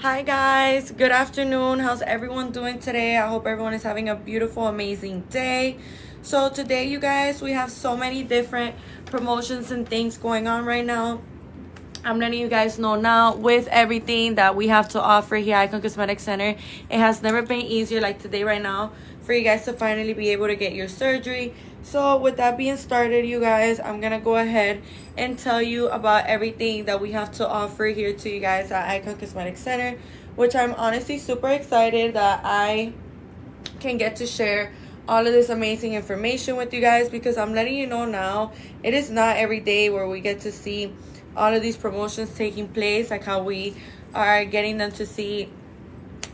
Hi guys, good afternoon. How's everyone doing today? I hope everyone is having a beautiful, amazing day. So today, you guys, we have so many different promotions and things going on right now. I'm letting you guys know now, with everything that we have to offer here at Icon Cosmetic Center, it has never been easier like today right now for you guys to finally be able to get your surgery. So with that being started, you guys, I'm gonna go ahead and tell you about everything that we have to offer here to you guys at Icon Cosmetic Center, which I'm honestly super excited that I can get to share all of this amazing information with you guys, because I'm letting you know now, it is not every day where we get to see all of these promotions taking place like how we are getting them to see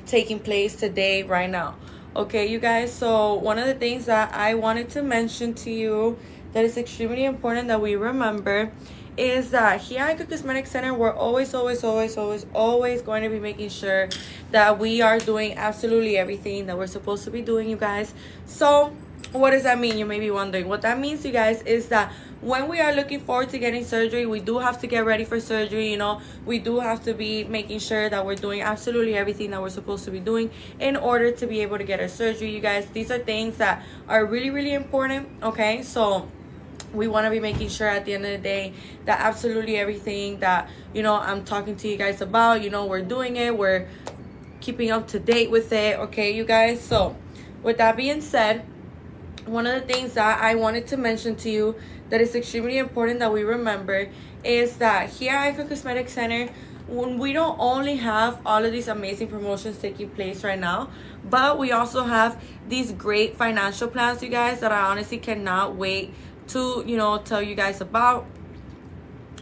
taking place today right now. Okay, you guys, so one of the things that I wanted to mention to you that is extremely important that we remember is that here at the Cosmetic Center, we're always going to be making sure that we are doing absolutely everything that we're supposed to be doing, you guys. So what does that mean? You may be wondering. What that means, you guys, is that when we are looking forward to getting surgery, we do have to get ready for surgery. We do have to be making sure that we're doing absolutely everything that we're supposed to be doing in order to be able to get our surgery, you guys. These are things that are really important. Okay, so we want to be making sure at the end of the day that absolutely everything that I'm talking to you guys about, we're doing it, we're keeping up to date with it. Okay, you guys, so with that being said, one of the things that I wanted to mention to you that is extremely important that we remember is that here at Icon Cosmetic Center, when we don't only have all of these amazing promotions taking place right now, but we also have these great financial plans, you guys, that I honestly cannot wait to tell you guys about.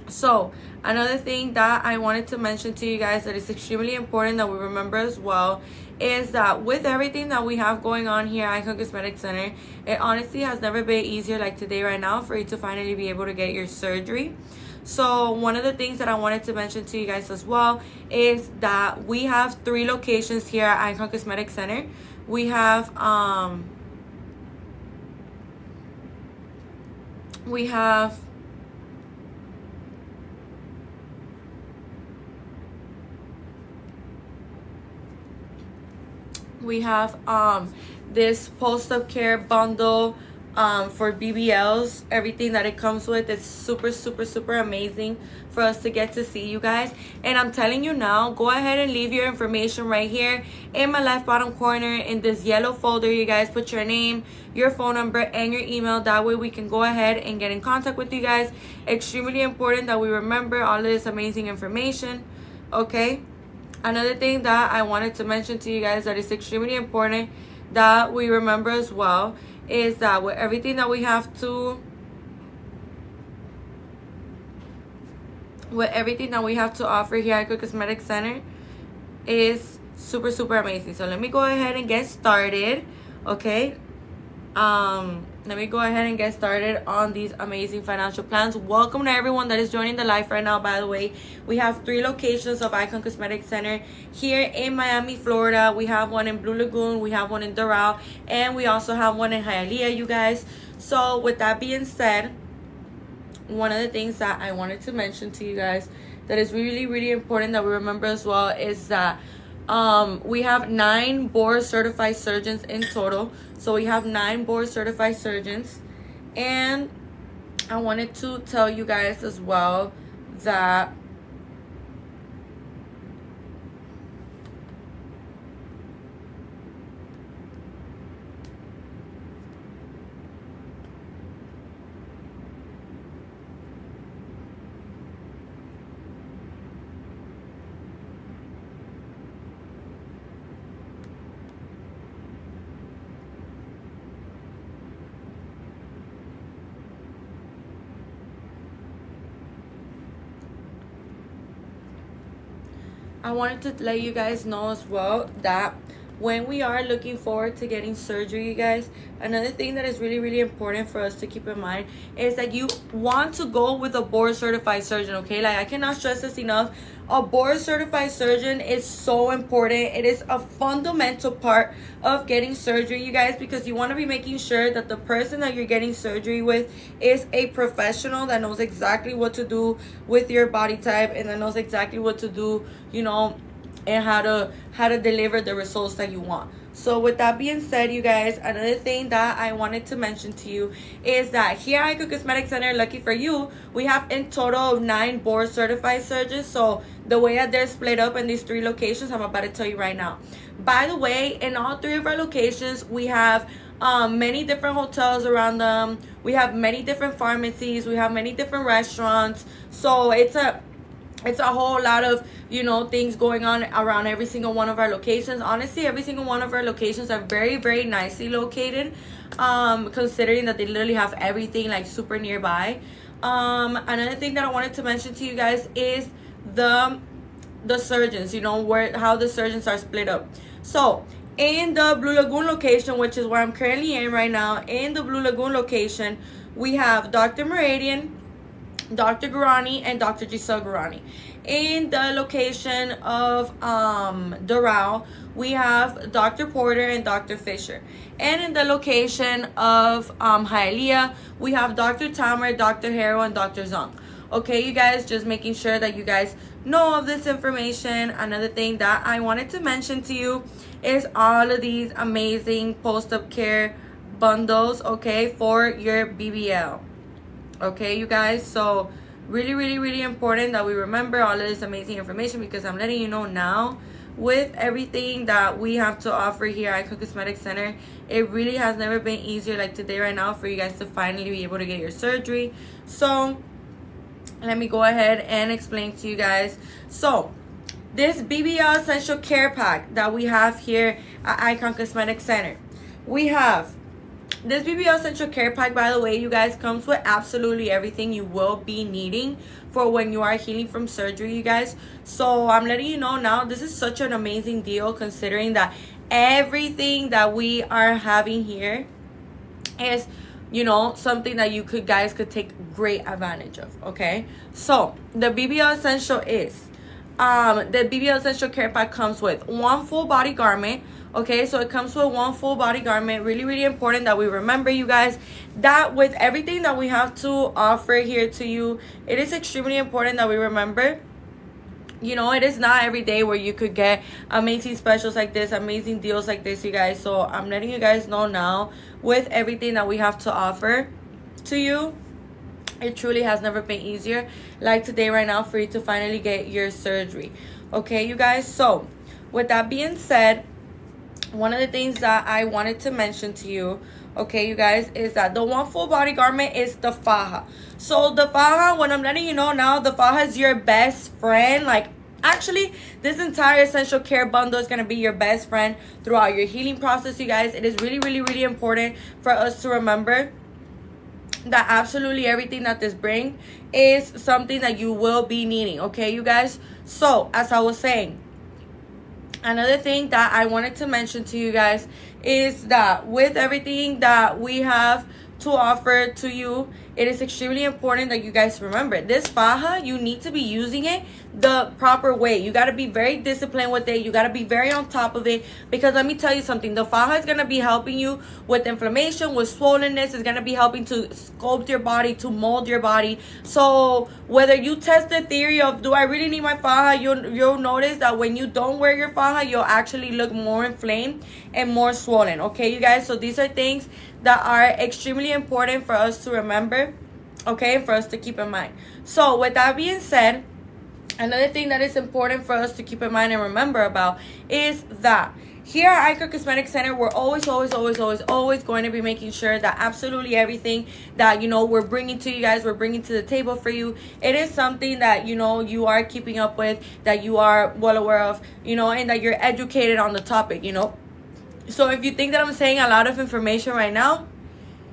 So another thing that I wanted to mention to you guys that is extremely important that we remember as well is that with everything that we have going on here at Icon Cosmetic Center, it honestly has never been easier like today right now for you to finally be able to get your surgery. So one of the things that I wanted to mention to you guys as well is that we have 3 locations here at Icon Cosmetic Center. We have this post-op care bundle for BBLs. Everything that it comes with, it's super amazing for us to get to see, you guys. And I'm telling you now, go ahead and leave your information right here in my left bottom corner in this yellow folder. You guys put your name, your phone number, and your email. That way we can go ahead and get in contact with you guys. Extremely important that we remember all of this amazing information. Okay, another thing that I wanted to mention to you guys that is extremely important that we remember as well is that with everything that we have to offer here at Cosmetic Center is super amazing. So let me go ahead and get started. Okay, let me go ahead and get started on these amazing financial plans. Welcome to everyone that is joining the live right now. By the way, we have 3 locations of Icon Cosmetic Center here in Miami, Florida. We have one in Blue Lagoon, we have one in Doral, and we also have one in Hialeah, you guys. So with that being said, one of the things that I wanted to mention to you guys that is really important that we remember as well is that we have 9 board certified surgeons in total. So we have 9 board certified surgeons, and I wanted to tell you guys as well that I wanted to let you guys know as well that when we are looking forward to getting surgery, you guys, another thing that is really important for us to keep in mind is that you want to go with a board certified surgeon. Okay, like I cannot stress this enough. A board certified surgeon is so important. It is a fundamental part of getting surgery, you guys, because you want to be making sure that the person that you're getting surgery with is a professional that knows exactly what to do with your body type and that knows exactly what to do, and how to deliver the results that you want. So with that being said, you guys, another thing that I wanted to mention to you is that here at Icon Cosmetic Center, lucky for you, we have in total 9 board certified surgeons. So the way that they're split up in these 3 locations, I'm about to tell you right now. By the way, in all 3 of our locations, we have many different hotels around them. We have many different pharmacies. We have many different restaurants. So it's a whole lot of, you know, things going on around every single one of our locations. Honestly, every single one of our locations are very, very nicely located, considering that they literally have everything like super nearby. Another thing that I wanted to mention to you guys is the surgeons, you know, how the surgeons are split up. So in the Blue Lagoon location, which is where I'm currently in right now, in the Blue Lagoon location, we have Dr. Meridian, Dr. Gurani, and Dr. Giselle Gurani. In the location of Doral, we have Dr. Porter and Dr. Fisher. And in the location of Hialeah, we have Dr. Tamer, Dr. Harrow, and Dr. Zong. Okay, you guys, just making sure that you guys know of this information. Another thing that I wanted to mention to you is all of these amazing post-op care bundles, okay, for your BBL. Okay, you guys, so really, really, really important that we remember all of this amazing information, because I'm letting you know now, with everything that we have to offer here at Icon Cosmetic Center, it really has never been easier like today right now for you guys to finally be able to get your surgery. So let me go ahead and explain to you guys. So this BBL Essential Care Pack that we have here at Icon Cosmetic Center, we have this BBL Essential Care Pack, by the way, you guys, comes with absolutely everything you will be needing for when you are healing from surgery, you guys. So I'm letting you know now, this is such an amazing deal, considering that everything that we are having here is, you know, something that you guys could take great advantage of. Okay, so the BBL Essential is the BBL Essential Care Pack comes with 1 full body garment. Okay, so it comes with 1 full body garment. Really, really important that we remember, you guys, that with everything that we have to offer here to you, it is extremely important that we remember, you know, it is not every day where you could get amazing specials like this, amazing deals like this, you guys. So I'm letting you guys know now, with everything that we have to offer to you, it truly has never been easier like today right now for you to finally get your surgery. Okay, you guys, so with that being said, one of the things that I wanted to mention to you, okay, you guys, is that the 1 full body garment is the faja. So the faja, when I'm letting you know now, the faja is your best friend. Like, actually, this entire essential care bundle is going to be your best friend throughout your healing process, you guys. It is really, really, really important for us to remember that absolutely everything that this brings is something that you will be needing, okay, you guys. So as I was saying, another thing that I wanted to mention to you guys is that with everything that we have to offer to you, it is extremely important that you guys remember this faja, you need to be using it the proper way. You got to be very disciplined with it. You got to be very on top of it, because let me tell you something, the faja is going to be helping you with inflammation, with swollenness. It's going to be helping to sculpt your body, to mold your body. So whether you test the theory of, do I really need my faja, you'll notice that when you don't wear your faja, you'll actually look more inflamed and more swollen. Okay, you guys, so these are things that are extremely important for us to remember, okay, for us to keep in mind. So with that being said, another thing that is important for us to keep in mind and remember about is that here at Icon Cosmetic Center, we're always going to be making sure that absolutely everything that, you know, we're bringing to you guys, we're bringing to the table for you, it is something that, you know, you are keeping up with, that you are well aware of, you know, and that you're educated on the topic, you know. So if you think that I'm saying a lot of information right now,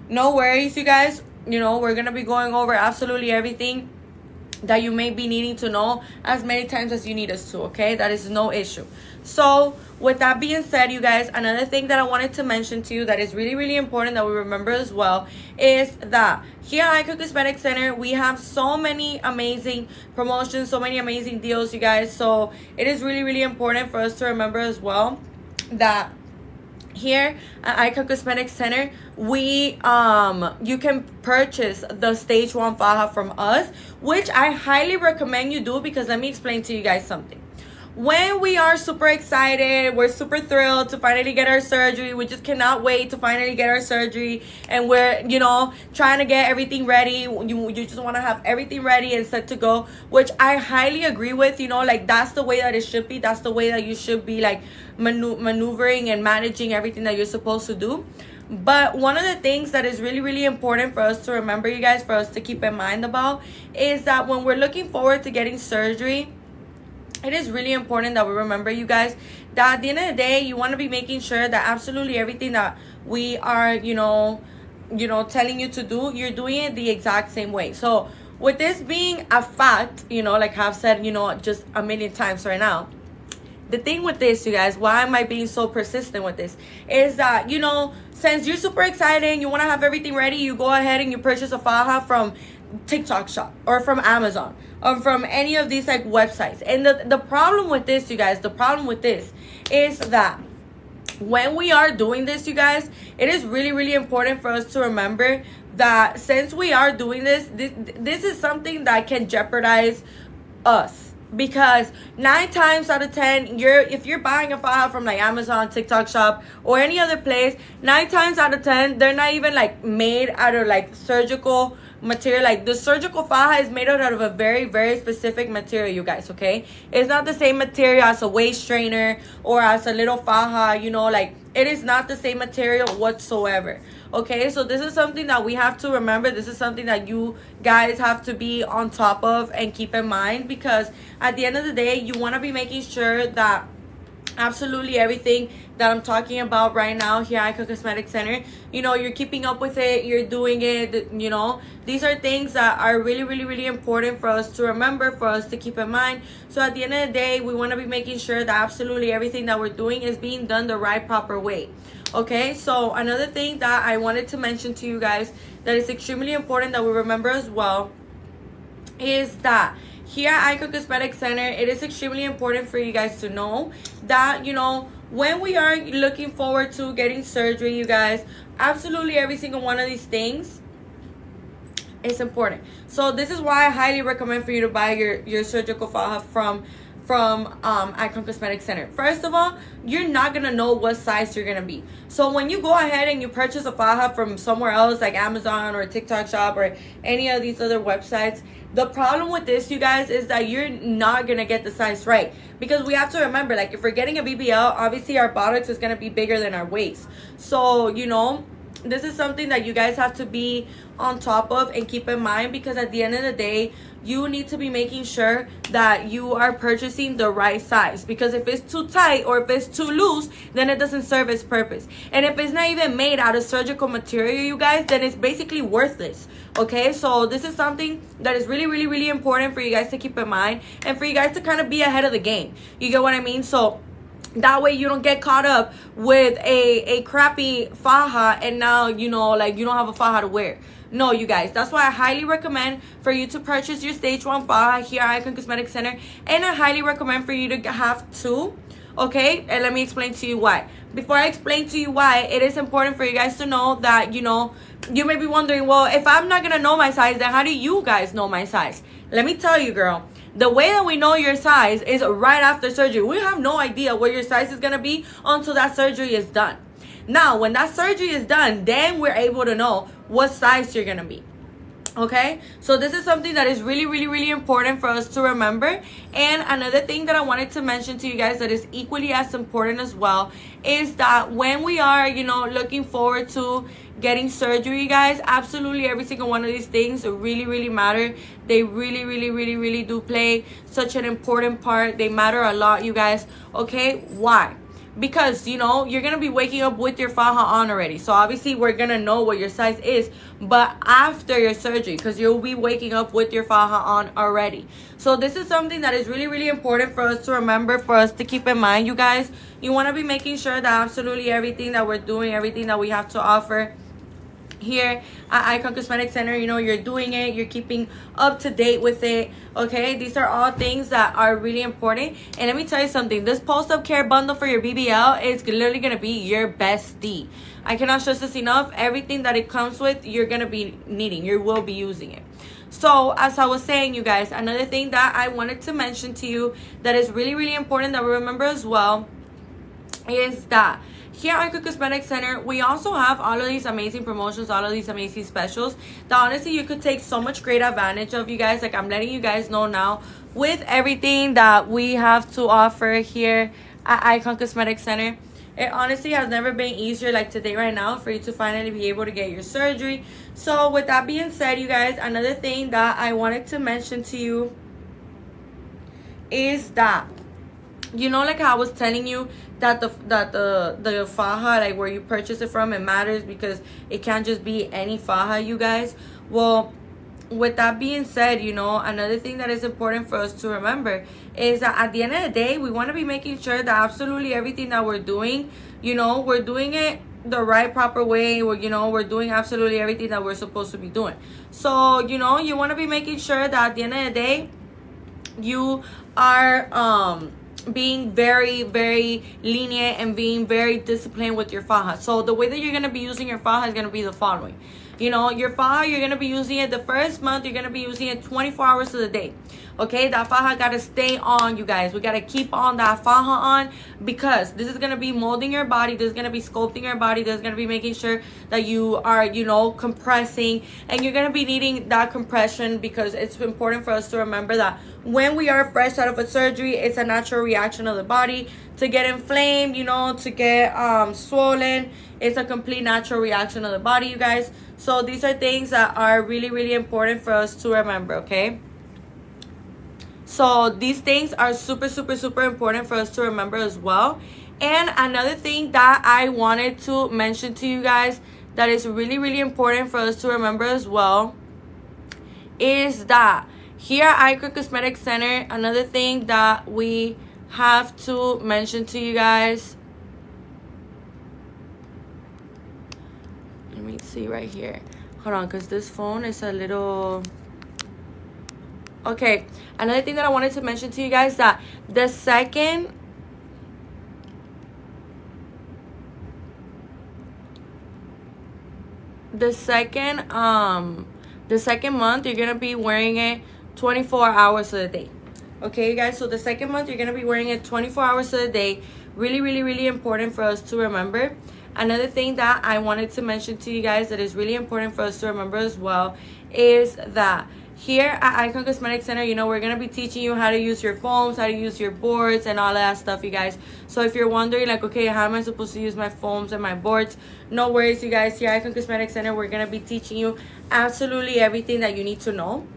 no worries, you guys. You know, we're going to be going over absolutely everything that you may be needing to know as many times as you need us to, okay? That is no issue. So with that being said, you guys, another thing that I wanted to mention to you that is really, really important that we remember as well is that here at Icon Cosmetic Center, we have so many amazing promotions, so many amazing deals, you guys. So it is really, really important for us to remember as well that here at Icon Cosmetic Center, we you can purchase the stage 1 faja from us, which I highly recommend you do, because let me explain to you guys something. when we are super excited, we're super thrilled to finally get our surgery. We just cannot wait to finally get our surgery, and we're, you know, trying to get everything ready. You just want to have everything ready and set to go, which I highly agree with. You know, like, that's the way that it should be. That's the way that you should be, like, maneuvering and managing everything that you're supposed to do. But one of the things that is really, really important for us to remember, you guys, for us to keep in mind about, is that when we're looking forward to getting surgery, it is really important that we remember, you guys, that at the end of the day, you want to be making sure that absolutely everything that we are, you know, telling you to do, you're doing it the exact same way. So with this being a fact, you know, like I've said, you know, just a million times right now, the thing with this, you guys, why am I being so persistent with this, is that, you know, since you're super excited and you want to have everything ready, you go ahead and you purchase a faja from TikTok shop or from Amazon or from any of these, like, websites. And the problem with this, you guys, the problem with this is that when we are doing this, you guys, it is really, really important for us to remember that since we are doing this is something that can jeopardize us. Because 9 times out of 10, if you're buying a faja from, like, Amazon, TikTok shop, or any other place, 9 times out of 10, they're not even, like, made out of, like, surgical material. Like, the surgical faja is made out of a very, very specific material, you guys, okay? It's not the same material as a waist strainer or as a little faja, you know, like, it is not the same material whatsoever. Okay, so this is something that we have to remember. This is something that you guys have to be on top of and keep in mind, because at the end of the day, you want to be making sure that absolutely everything that I'm talking about right now here at Icon Cosmetic Center, you know, you're keeping up with it, you're doing it, you know. These are things that are really, really, really important for us to remember, for us to keep in mind. So at the end of the day, we want to be making sure that absolutely everything that we're doing is being done the right, proper way. Okay, so another thing that I wanted to mention to you guys that is extremely important that we remember as well is that here at Icon Cosmetic Center, it is extremely important for you guys to know that, you know, when we are looking forward to getting surgery, you guys, absolutely every single one of these things is important. So this is why I highly recommend for you to buy your surgical faja from Icon Cosmetic Center. First of all, you're not gonna know what size you're gonna be. So when you go ahead and you purchase a faja from somewhere else, like Amazon or TikTok shop or any of these other websites, the problem with this, you guys, is that you're not gonna get the size right. Because we have to remember, like, if we're getting a BBL, obviously our buttocks is gonna be bigger than our waist. So, you know, this is something that you guys have to be on top of and keep in mind, because at the end of the day, you need to be making sure that you are purchasing the right size. Because if it's too tight or if it's too loose, then it doesn't serve its purpose. And if it's not even made out of surgical material, you guys, then it's basically worthless. Okay, so this is something that is really, really, really important for you guys to keep in mind and for you guys to kind of be ahead of the game. You get what I mean? So that way you don't get caught up with a crappy faja and now, you know, like, you don't have a faja to wear. No, you guys, that's why I highly recommend for you to purchase your stage 1 faja here at Icon Cosmetic Center. And I highly recommend for you to have 2. Okay, and let me explain to you why. Before I explain to you why, it is important for you guys to know that, you know, you may be wondering, well, if I'm not gonna know my size, then how do you guys know my size? Let me tell you, girl, the way that we know your size is right after surgery. We have no idea what your size is gonna be until that surgery is done. Now, when that surgery is done, then we're able to know what size you're gonna be. Okay, so this is something that is really, really, really important for us to remember. And another thing that I wanted to mention to you guys that is equally as important as well is that when we are, you know, looking forward to getting surgery, guys, absolutely every single one of these things really, really matter. They really, really, really, really do play such an important part. They matter a lot, you guys. Okay, why? Because, you know, you're going to be waking up with your faja on already. So obviously we're going to know what your size is. But after your surgery, because you'll be waking up with your faja on already. So this is something that is really, really important for us to remember, for us to keep in mind, you guys. You want to be making sure that absolutely everything that we're doing, everything that we have to offer here at Icon Cosmetic Center. You know, you're doing it, you're keeping up to date with it. Okay, these are all things that are really important. And let me tell you something, this post-up care bundle for your BBL is literally gonna be your bestie. I cannot stress this enough. Everything that it comes with, you're gonna be needing, you will be using it. So as I was saying, you guys, another thing that I wanted to mention to you that is really, really important that we remember as well is that here at Icon Cosmetic Center, we also have all of these amazing promotions, all of these amazing specials that honestly you could take so much great advantage of, you guys. Like, I'm letting you guys know now with everything that we have to offer here at Icon Cosmetic Center. It honestly has never been easier like today right now for you to finally be able to get your surgery. So with that being said, you guys, another thing that I wanted to mention to you is that, you know, like I was telling you that the faja, like where you purchase it from, it matters because it can't just be any faja, you guys. Well, with that being said, you know, another thing that is important for us to remember is that at the end of the day, we want to be making sure that absolutely everything that we're doing, you know, we're doing it the right proper way. We're doing absolutely everything that we're supposed to be doing. So, you know, you want to be making sure that at the end of the day, you are being very, very lenient and being very disciplined with your faja. So the way that you're going to be using your faja is going to be the following. You know, your faja, you're going to be using it the first month, you're going to be using it 24 hours of the day. Okay, that faja got to stay on, you guys. We got to keep on that faja on because this is going to be molding your body. This is going to be sculpting your body. This is going to be making sure that you are, you know, compressing. And you're going to be needing that compression because it's important for us to remember that when we are fresh out of a surgery, it's a natural reaction of the body to get inflamed, you know, to get swollen. It's a complete natural reaction of the body, you guys. So these are things that are really, really important for us to remember, okay? So these things are super, super, super important for us to remember as well. And another thing that I wanted to mention to you guys that is really, really important for us to remember as well is that here at Icon Cosmetic Center, another thing that we have to mention to you guys. Let me see right here. Hold on, because this phone is a little... Okay, another thing that I wanted to mention to you guys that the second month you're gonna be wearing it 24 hours of the day. Okay, you guys, so the second month you're gonna be wearing it 24 hours of the day. Really, really, really important for us to remember. Another thing that I wanted to mention to you guys that is really important for us to remember as well is that here at Icon Cosmetic Center, you know, we're going to be teaching you how to use your foams, how to use your boards, and all of that stuff, you guys. So if you're wondering, like, okay, how am I supposed to use my foams and my boards? No worries, you guys. Here at Icon Cosmetic Center, we're going to be teaching you absolutely everything that you need to know.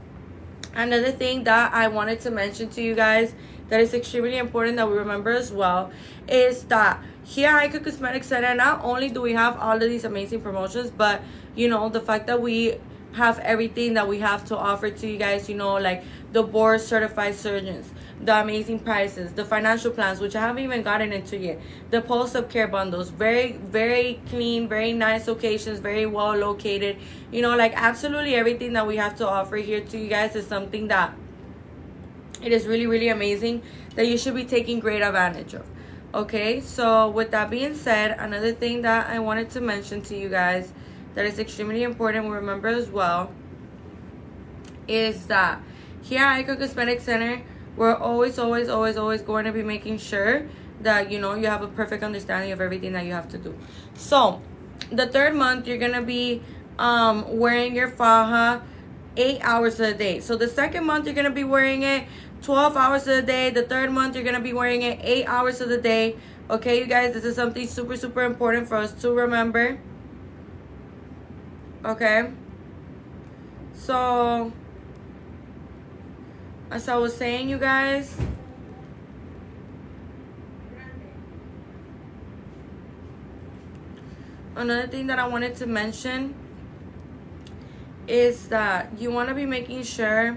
Another thing that I wanted to mention to you guys that is extremely important that we remember as well is that here at Icon Cosmetic Center, not only do we have all of these amazing promotions, but, you know, the fact that we have everything that we have to offer to you guys, you know, like the board certified surgeons, the amazing prices, the financial plans, which I haven't even gotten into yet, the post-up care bundles, very, very clean, very nice locations, very well located, you know, like absolutely everything that we have to offer here to you guys is something that it is really, really amazing that you should be taking great advantage of. Okay, so with that being said, another thing that I wanted to mention to you guys that is extremely important to remember as well is that here at Icon Cosmetic Center, we're always going to be making sure that, you know, you have a perfect understanding of everything that you have to do. So the third month, you're going to be wearing your faja 8 hours a day. So the second month, you're going to be wearing it 12 hours a day. The third month, you're going to be wearing it 8 hours of the day. Okay, you guys, this is something super, super important for us to remember. Okay, so as I was saying, you guys, another thing that I wanted to mention is that you want to be making sure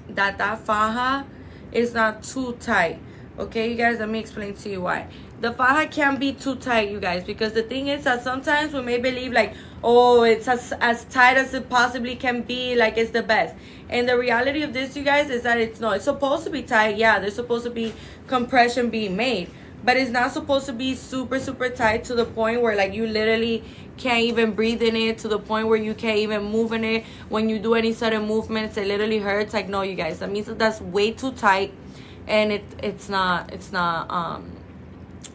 that that faja is not too tight. Okay, you guys, let me explain to you why. The faja can't be too tight, you guys, because the thing is that sometimes we may believe like, oh, it's as tight as it possibly can be, like it's the best. And the reality of this, you guys, is that it's not. It's supposed to be tight. Yeah, there's supposed to be compression being made, but it's not supposed to be super, super tight to the point where like you literally can't even breathe in it, to the point where you can't even move in it. When you do any sudden movements, it literally hurts. Like, no, you guys, that means that that's way too tight, and it's not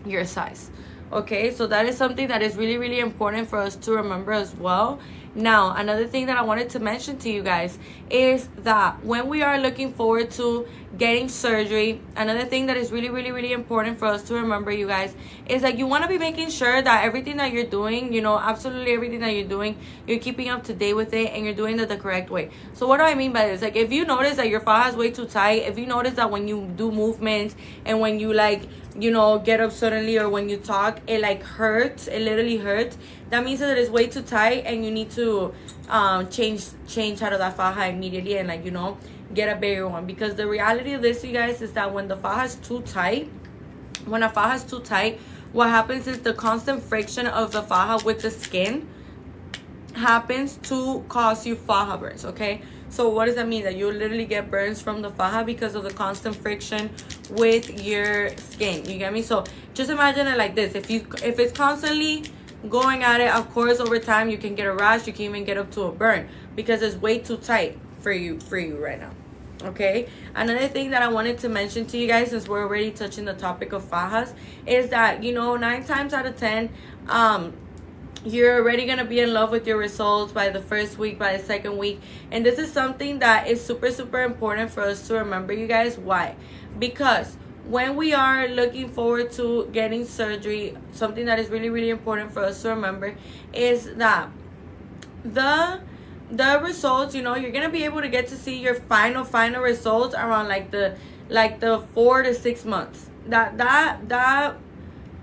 your size. Okay, so that is something that is really, really important for us to remember as well. Now, another thing that I wanted to mention to you guys is that when we are looking forward to getting surgery, another thing that is really, really, really important for us to remember, you guys, is that you want to be making sure that everything that you're doing, you know, absolutely everything that you're doing, you're keeping up to date with it, and you're doing it the correct way. So what do I mean by this? Like, if you notice that your faja is way too tight, if you notice that when you do movements and when you, like, you know, get up suddenly, or when you talk, it like hurts, it literally hurts, that means that it is way too tight, and you need to change out of that faja immediately, and, like, you know, get a bigger one. Because the reality of this, you guys, is that when the faja is too tight, when a faja is too tight, what happens is the constant friction of the faja with the skin happens to cause you faja burns. Okay, so what does that mean? That you literally get burns from the faja because of the constant friction with your skin. You get me? So just imagine it like this: if it's constantly going at it, of course over time you can get a rash, you can even get up to a burn, because it's way too tight for you right now. Okay, another thing that I wanted to mention to you guys, since we're already touching the topic of fajas, is that, you know, 9 times out of 10 you're already gonna be in love with your results by the first week, by the second week. And this is something that is super, super important for us to remember, you guys. Why? Because when we are looking forward to getting surgery, something that is really, really important for us to remember is that the results, you know, you're gonna be able to get to see your final results around like the 4 to 6 months. That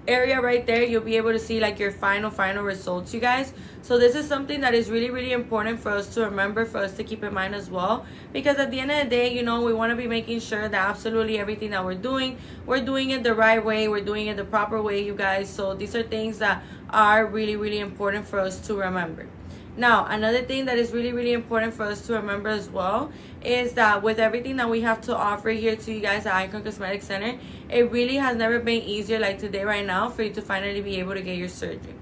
area right there, you'll be able to see like your final results, you guys. So this is something that is really, really important for us to remember, for us to keep in mind as well, because at the end of the day, you know, we want to be making sure that absolutely everything that we're doing it the right way, we're doing it the proper way, you guys. So these are things that are really, really important for us to remember. Now, another thing that is really, really important for us to remember as well is that with everything that we have to offer here to you guys at Icon Cosmetic Center, it really has never been easier like today right now for you to finally be able to get your surgery.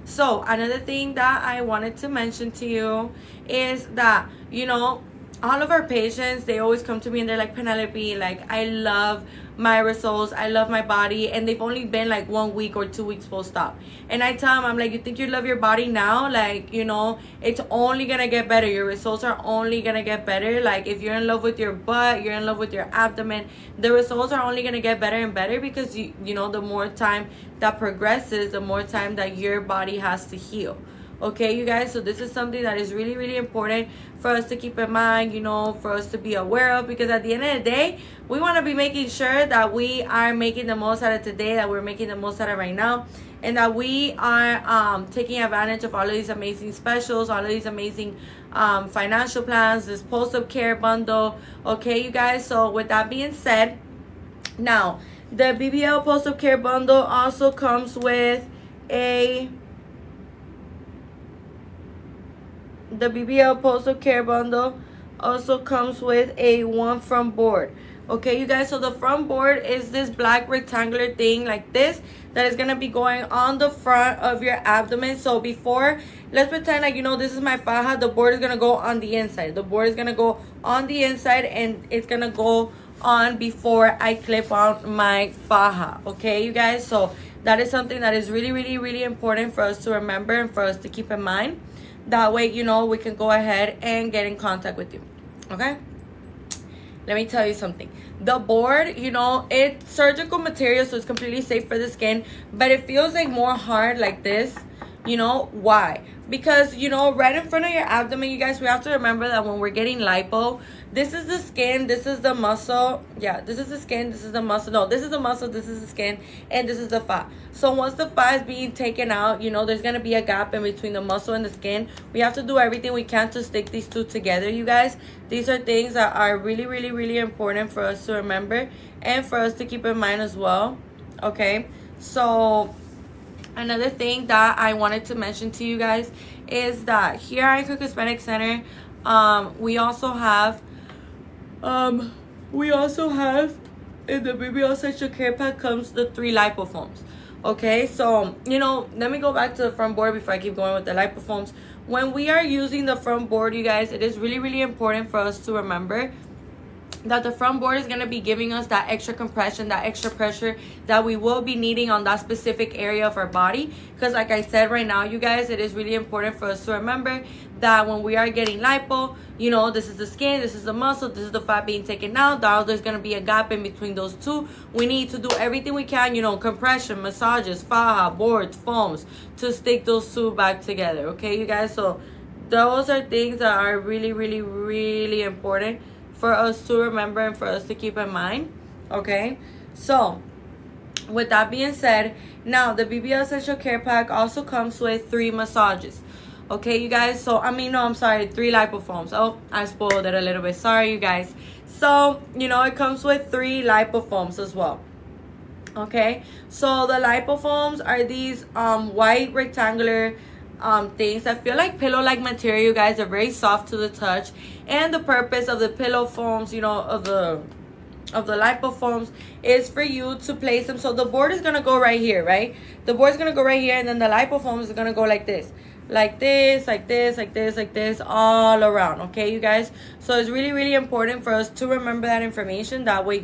So another thing that I wanted to mention to you is that, you know, all of our patients, they always come to me and they're like, Penelope, like, I love my results, I love my body, and they've only been like 1 week or 2 weeks post-op. And I tell them, I'm like, you think you love your body now? Like, you know, it's only gonna get better. Your results are only gonna get better. Like, if you're in love with your butt, you're in love with your abdomen, the results are only gonna get better and better, because you know, the more time that progresses, the more time that your body has to heal. Okay, you guys, so this is something that is really, really important for us to keep in mind, you know, for us to be aware of, because at the end of the day, we want to be making sure that we are making the most out of today, that we're making the most out of right now, and that we are taking advantage of all of these amazing specials, all of these amazing financial plans, this post-op care bundle. Okay, you guys, so with that being said, now, the BBL post-op care bundle also comes with the BBL post-op care bundle also comes with a one front board. Okay, you guys, so the front board is this black rectangular thing like this that is gonna be going on the front of your abdomen. So before, let's pretend like, you know, this is my faja, the board is gonna go on the inside. The board is gonna go on the inside, and it's gonna go on before I clip on my faja. Okay, you guys, so that is something that is really, really, really important for us to remember and for us to keep in mind. That way, you know, we can go ahead and get in contact with you. Okay, let me tell you something. The board, you know, it's surgical material, so it's completely safe for the skin, but it feels like more hard like this. You know why? Because, you know, right in front of your abdomen, you guys, we have to remember that when we're getting lipo, this is the skin, this is the muscle. Yeah, this is the skin, this is the muscle. No, this is the muscle, this is the skin, and this is the fat. So once the fat is being taken out, you know, there's going to be a gap in between the muscle and the skin. We have to do everything we can to stick these two together, you guys. These are things that are really, really, really important for us to remember and for us to keep in mind as well. Okay, so Another thing that I wanted to mention to you guys is that here at Icon Cosmetic Center, we also have in the BBL Essential Care Pack comes the 3 lipofoams. Okay, so let me go back to the front board before I keep going with the lipofoams. When we are using the front board, you guys, it is really, really important for us to remember that the front board is going to be giving us that extra compression, that extra pressure that we will be needing on that specific area of our body. Because like I said right now, you guys, it is really important for us to remember that when we are getting lipo, this is the skin, this is the muscle, this is the fat being taken out. Now there's going to be a gap in between those two. We need to do everything we can, compression, massages, faja, boards, foams, to stick those two back together. Okay, you guys? So those are things that are really, really, really important for us to remember and for us to keep in mind. Okay, so with that being said, now the BBL Essential Care Pack also comes with 3 massages. Okay, you guys, so 3 lipofoams. Oh, I spoiled it a little bit, sorry you guys. So it comes with 3 lipofoams as well. Okay, so the lipofoams are these white rectangular things that feel like pillow-like material, you guys. Are very soft to the touch, and the purpose of the pillow foams, of the lipofoams, is for you to place them. So the board is gonna go right here, right? The board's gonna go right here, and then the lipofoams are gonna go like this, like this, like this, like this, like this, all around. Okay, you guys. So it's really, really important for us to remember that information. That way,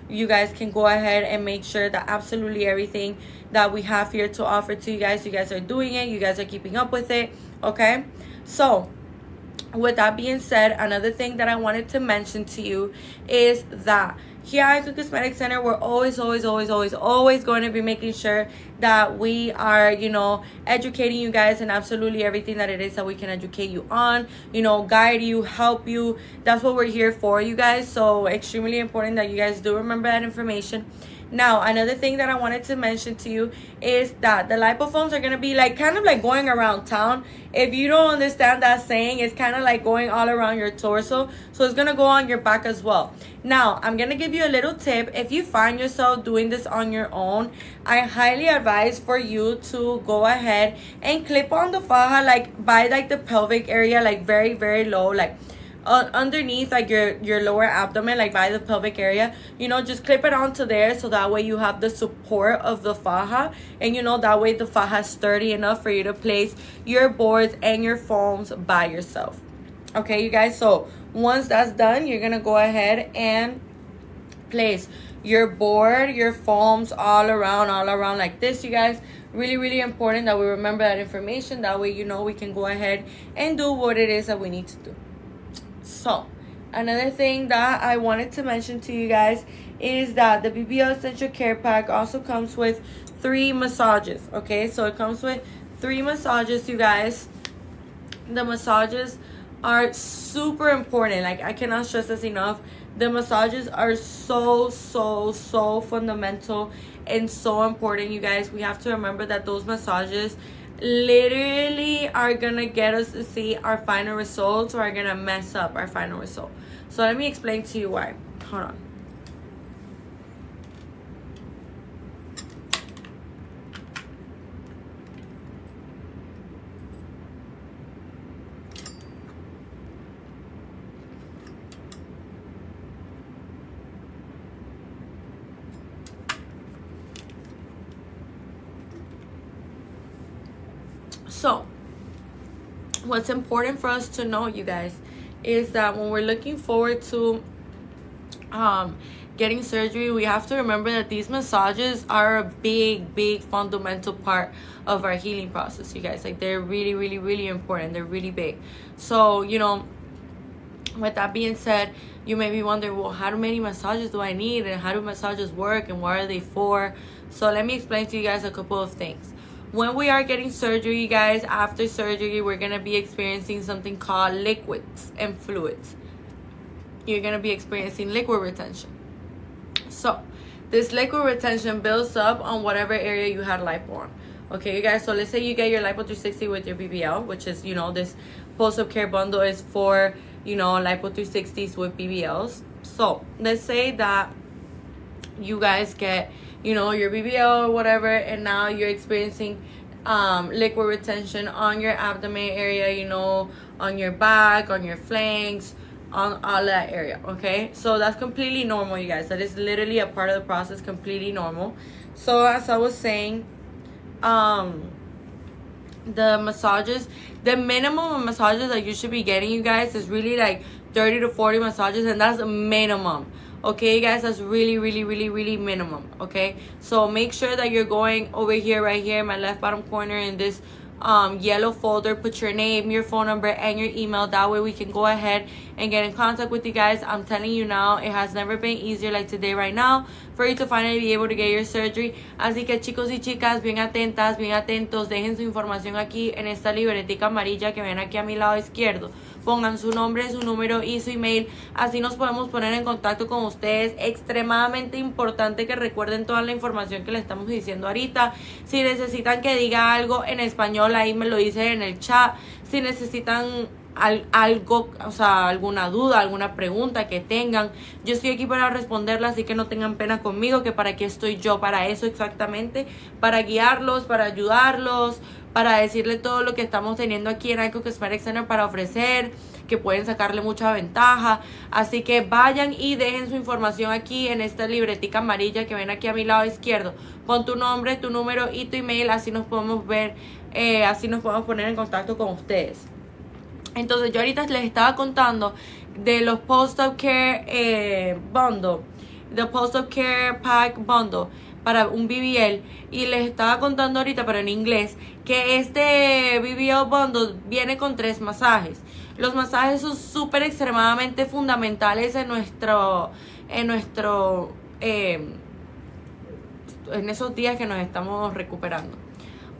you guys can go ahead and make sure that absolutely everything that we have here to offer to you guys are doing it, you guys are keeping up with it. Okay, so with that being said, another thing that I wanted to mention to you is that here at the Cosmetic Center, we're always going to be making sure that we are, educating you guys in absolutely everything that it is that we can educate you on, guide you, help you. That's what we're here for, you guys. So extremely important that you guys do remember that information. Now, another thing that I wanted to mention to you is that the lipofoams are going to be kind of like going around town. If you don't understand that saying, it's kind of like going all around your torso. So it's going to go on your back as well. Now, I'm going to give you a little tip. If you find yourself doing this on your own, I highly advise for you to go ahead and clip on the faja by the pelvic area, very, very low, underneath your lower abdomen, by the pelvic area. Just clip it onto there, so that way you have the support of the faja, and that way the faja is sturdy enough for you to place your boards and your foams by yourself. Okay, you guys. So once that's done, you're gonna go ahead and place your board, your foams all around like this, you guys. Really, really important that we remember that information. That way, we can go ahead and do what it is that we need to do. So another thing that I wanted to mention to you guys is that the BBL Essential Care Pack also comes with 3 massages. Okay, so it comes with 3 massages, you guys. The massages are super important. I cannot stress this enough. The massages are so fundamental and so important, you guys. We have to remember that those massages literally are gonna get us to see our final results, or are gonna mess up our final result. So let me explain to you why. Hold on. So what's important for us to know, you guys, is that when we're looking forward to getting surgery, we have to remember that these massages are a big fundamental part of our healing process, you guys. They're really important. They're really big. So with that being said, you may be wondering, well, how many massages do I need, and how do massages work, and what are they for? So let me explain to you guys a couple of things. When we are getting surgery, you guys, after surgery, we're going to be experiencing something called liquids and fluids. You're going to be experiencing liquid retention. So this liquid retention builds up on whatever area you had lipo on. Okay, you guys, so let's say you get your Lipo 360 with your BBL, which is, this post-op care bundle is for, Lipo 360s with BBLs. So let's say that you guys get, you know, your BBL or whatever, and now you're experiencing liquid retention on your abdomen area, you know, on your back, on your flanks, on all that area. Okay, so that's completely normal, you guys. That is literally a part of the process, completely normal. So as I was saying, the massages, the minimum of massages that you should be getting, you guys, is really like 30 to 40 massages, and that's a minimum. Okay, guys, that's really, really, really, really minimum. Okay, so make sure that you're going over here, right here, my left bottom corner, in this yellow folder. Put your name, your phone number, and your email. That way we can go ahead and get in contact with you guys. I'm telling you now, it has never been easier like today right now for you to finally be able to get your surgery. Así que chicos y chicas, bien atentas, bien atentos, dejen su información aquí en esta libretica amarilla que ven aquí a mi lado izquierdo. Pongan su nombre, su número y su email. Así nos podemos poner en contacto con ustedes. Extremadamente importante que recuerden toda la información que les estamos diciendo ahorita. Si necesitan que diga algo en español, ahí me lo dicen en el chat. Si necesitan algo, o sea, alguna duda, alguna pregunta que tengan, yo estoy aquí para responderla, así que no tengan pena conmigo, que para aquí estoy yo, para eso exactamente, para guiarlos, para ayudarlos, para decirle todo lo que estamos teniendo aquí en Icon Cosmetic Center para ofrecer, que pueden sacarle mucha ventaja. Así que vayan y dejen su información aquí en esta libretica amarilla que ven aquí a mi lado izquierdo. Pon tu nombre, tu número y tu email, así nos podemos ver, así nos podemos poner en contacto con ustedes. Entonces yo ahorita les estaba contando de los post-op care bundle, the post-op care pack bundle para un BBL, y les estaba contando ahorita, pero en inglés, que este BBL bundle viene con 3 masajes. Los masajes son súper extremadamente fundamentales en esos días que nos estamos recuperando.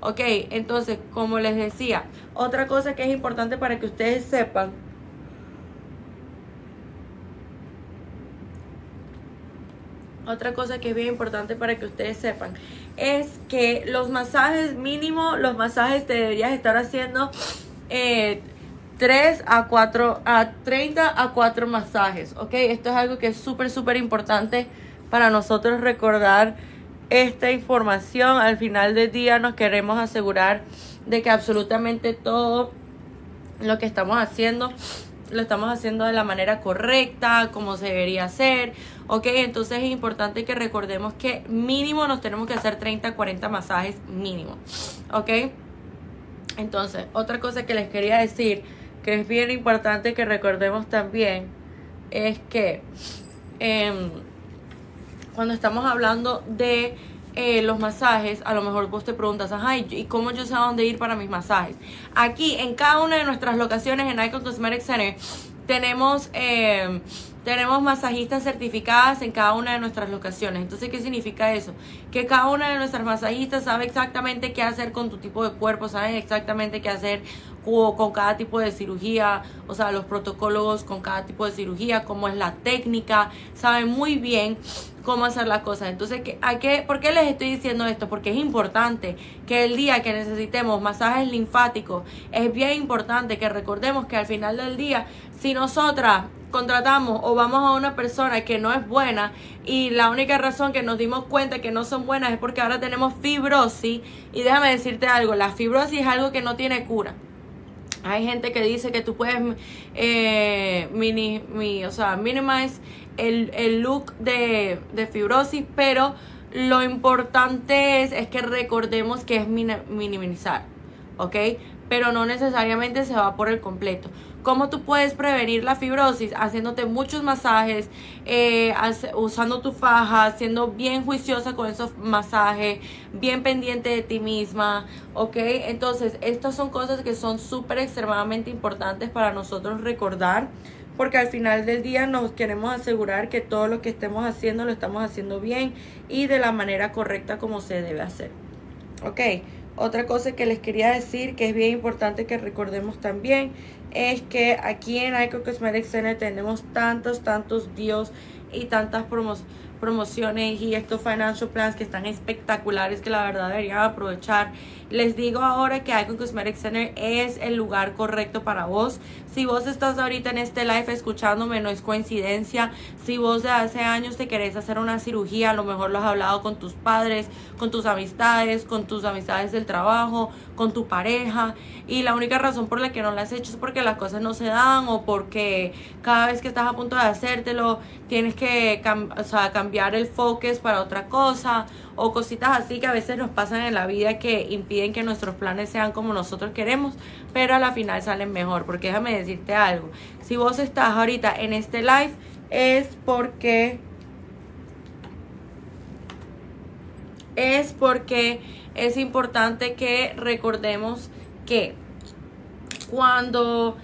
Ok, entonces, como les decía, otra cosa que es importante para que ustedes sepan, es que los masajes mínimo, los masajes te deberías estar haciendo 30 a 4 masajes. Ok, esto es algo que es súper, súper importante para nosotros recordar esta información. Al final del día nos queremos asegurar de que absolutamente todo lo que estamos haciendo lo estamos haciendo de la manera correcta, como se debería hacer. Ok, entonces es importante que recordemos que mínimo nos tenemos que hacer 30 a 40 masajes mínimo. Ok, entonces otra cosa que les quería decir, que es bien importante que recordemos también, es que cuando estamos hablando de los masajes, a lo mejor vos te preguntas, ajá, ¿y cómo yo sé a dónde ir para mis masajes? Aquí, en cada una de nuestras locaciones en Icon Cosmetic Center, tenemos masajistas certificadas en cada una de nuestras locaciones. Entonces, ¿qué significa eso? Que cada una de nuestras masajistas sabe exactamente qué hacer con tu tipo de cuerpo, saben exactamente qué hacer con cada tipo de cirugía, o sea, los protocolos con cada tipo de cirugía, cómo es la técnica, saben muy bien cómo hacer las cosas. Entonces, ¿por qué les estoy diciendo esto? Porque es importante que el día que necesitemos masajes linfáticos, es bien importante que recordemos que al final del día, si nosotras contratamos o vamos a una persona que no es buena, y la única razón que nos dimos cuenta que no son buenas es porque ahora tenemos fibrosis, y déjame decirte algo, la fibrosis es algo que no tiene cura. Hay gente que dice que tú puedes minimize el look de fibrosis, pero lo importante es que recordemos que es minimizar, ¿ok? Pero no necesariamente se va por el completo. ¿Cómo tú puedes prevenir la fibrosis? Haciéndote muchos masajes, usando tu faja, siendo bien juiciosa con esos masajes, bien pendiente de ti misma, ¿ok? Entonces, estas son cosas que son súper extremadamente importantes para nosotros recordar, porque al final del día nos queremos asegurar que todo lo que estemos haciendo lo estamos haciendo bien y de la manera correcta como se debe hacer, ¿ok? Otra cosa que les quería decir, que es bien importante que recordemos también, es que aquí en Icon Cosmetic Center tenemos tantos deals y tantas promociones y estos financial plans que están espectaculares, que la verdad deberían aprovechar. Les digo ahora que Icon Cosmetic Center es el lugar correcto para vos. Si vos estás ahorita en este live escuchándome, no es coincidencia. Si vos de hace años te querés hacer una cirugía, a lo mejor lo has hablado con tus padres, con tus amistades del trabajo, con tu pareja, y la única razón por la que no la has hecho es porque las cosas no se dan, o porque cada vez que estás a punto de hacértelo tienes que cambiar el focus para otra cosa, o cositas así que a veces nos pasan en la vida que impiden que nuestros planes sean como nosotros queremos, pero a la final salen mejor. Porque déjame decirte algo, si vos estás ahorita en este live es porque es importante que recordemos que cuando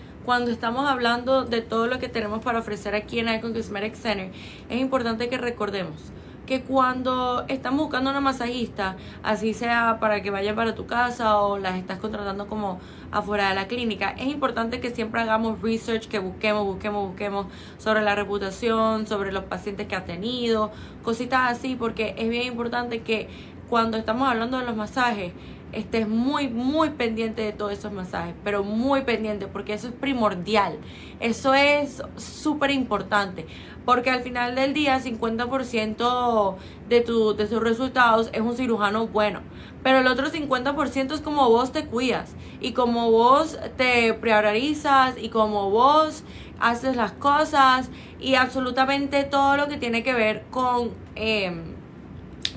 estamos hablando de todo lo que tenemos para ofrecer aquí en Icon Cosmetic Center, es importante que recordemos que cuando estamos buscando una masajista, así sea para que vayan para tu casa o las estás contratando como afuera de la clínica, es importante que siempre hagamos research, que busquemos sobre la reputación, sobre los pacientes que ha tenido, cositas así, porque es bien importante que cuando estamos hablando de los masajes, estés muy pendiente de todos esos masajes, pero muy pendiente, porque eso es primordial, eso es súper importante, porque al final del día 50% de tus resultados es un cirujano bueno, pero el otro 50% es como vos te cuidas y como vos te priorizas y como vos haces las cosas, y absolutamente todo lo que tiene que ver con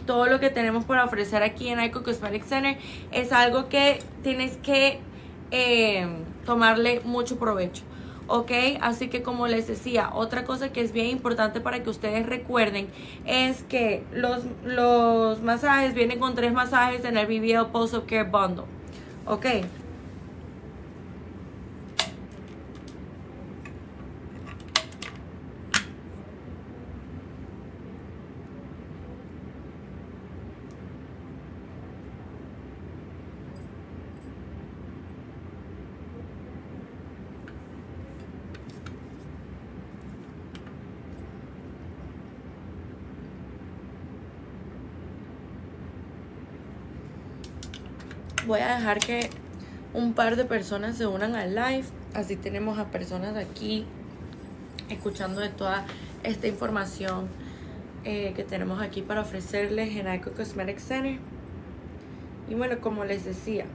todo lo que tenemos para ofrecer aquí en Icon Cosmetic Center es algo que tienes que tomarle mucho provecho, ¿ok? Así que, como les decía, otra cosa que es bien importante para que ustedes recuerden es que los masajes vienen con 3 masajes en el BBL Post-Op Care Bundle, ¿ok? Voy a dejar que un par de personas se unan al live, así tenemos a personas aquí escuchando de toda esta información que tenemos aquí para ofrecerles en Icon Cosmetic Center. Y bueno, como les decía,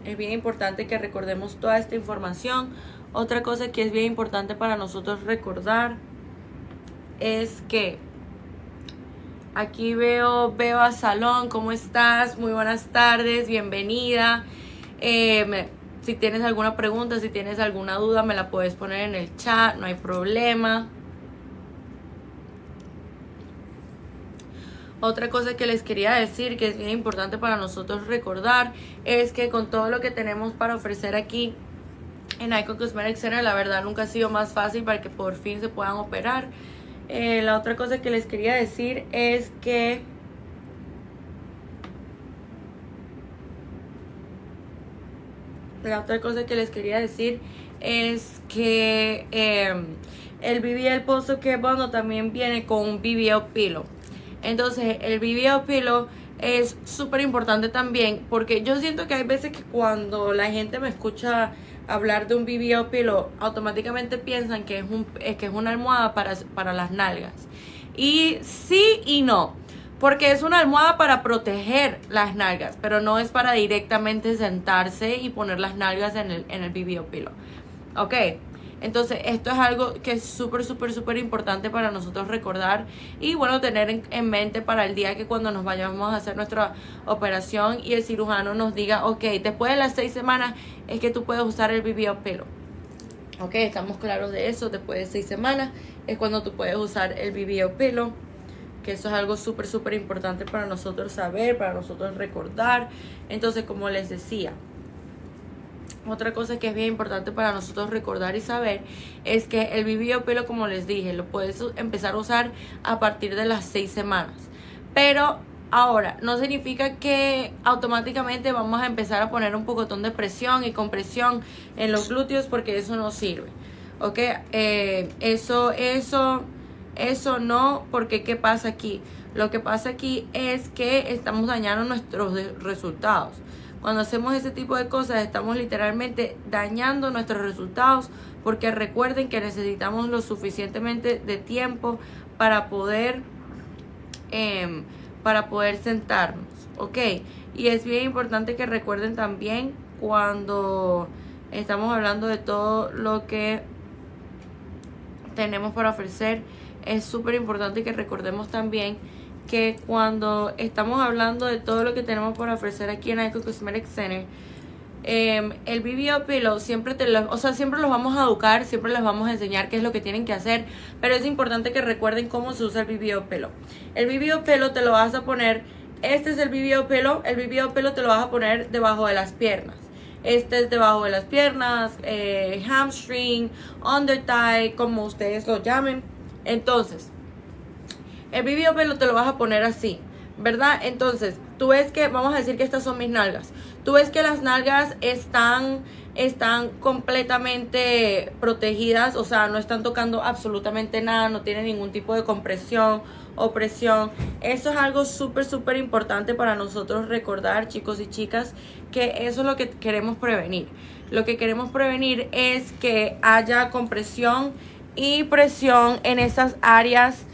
es bien importante que recordemos toda esta información. Otra cosa que es bien importante para nosotros recordar es que aquí veo a Salón, ¿cómo estás? Muy buenas tardes, bienvenida. Si tienes alguna pregunta, si tienes alguna duda, me la puedes poner en el chat, no hay problema. Otra cosa que les quería decir, que es bien importante para nosotros recordar, es que con todo lo que tenemos para ofrecer aquí en Icon Cosmetic Center, la verdad nunca ha sido más fácil para que por fin se puedan operar. La otra cosa que les quería decir es que el BBL Post Care Bundle también viene con un BBL Pillow. Entonces el BBL Pillow es súper importante también, porque yo siento que hay veces que cuando la gente me escucha hablar de un BBL Pillow, automáticamente piensan que es una almohada para las nalgas. Y sí y no, porque es una almohada para proteger las nalgas, pero no es para directamente sentarse y poner las nalgas en el BBL Pillow, ¿ok? Entonces esto es algo que es súper importante para nosotros recordar y bueno, tener en mente para el día que cuando nos vayamos a hacer nuestra operación y el cirujano nos diga, ok, después de las 6 semanas es que tú puedes usar el BBL Pillow. Ok, estamos claros de eso. Después de 6 semanas es cuando tú puedes usar el BBL Pillow, que eso es algo súper importante para nosotros saber, para nosotros recordar. Entonces, como les decía, otra cosa que es bien importante para nosotros recordar y saber es que el BBL Pillow, como les dije, lo puedes empezar a usar a partir de las 6 semanas. Pero ahora, no significa que automáticamente vamos a empezar a poner un pocotón de presión y compresión en los glúteos, porque eso no sirve. ¿Ok? Eso Eso no, porque ¿qué pasa aquí? Lo que pasa aquí es que estamos dañando nuestros resultados. Cuando hacemos ese tipo de cosas, estamos literalmente dañando nuestros resultados, porque recuerden que necesitamos lo suficientemente de tiempo para poder sentarnos, ¿ok? Y es bien importante que recuerden también cuando estamos hablando de todo lo que tenemos para ofrecer, es súper importante que recordemos también que cuando estamos hablando de todo lo que tenemos para ofrecer aquí en Icon Cosmetic Center, el BBL Pillow siempre siempre los vamos a educar, siempre les vamos a enseñar qué es lo que tienen que hacer, pero es importante que recuerden cómo se usa el BBL Pillow. El BBL Pillow te lo vas a poner, este es el BBL Pillow te lo vas a poner debajo de las piernas. Este es debajo de las piernas, hamstring, under thigh, como ustedes lo llamen. Entonces, el BBL Pillow te lo vas a poner así, ¿verdad? Entonces, tú ves que, vamos a decir que estas son mis nalgas. Tú ves que las nalgas están completamente protegidas, o sea, no están tocando absolutamente nada, no tienen ningún tipo de compresión o presión. Eso es algo súper importante para nosotros recordar, chicos y chicas, que eso es lo que queremos prevenir. Lo que queremos prevenir es que haya compresión y presión en esas áreas,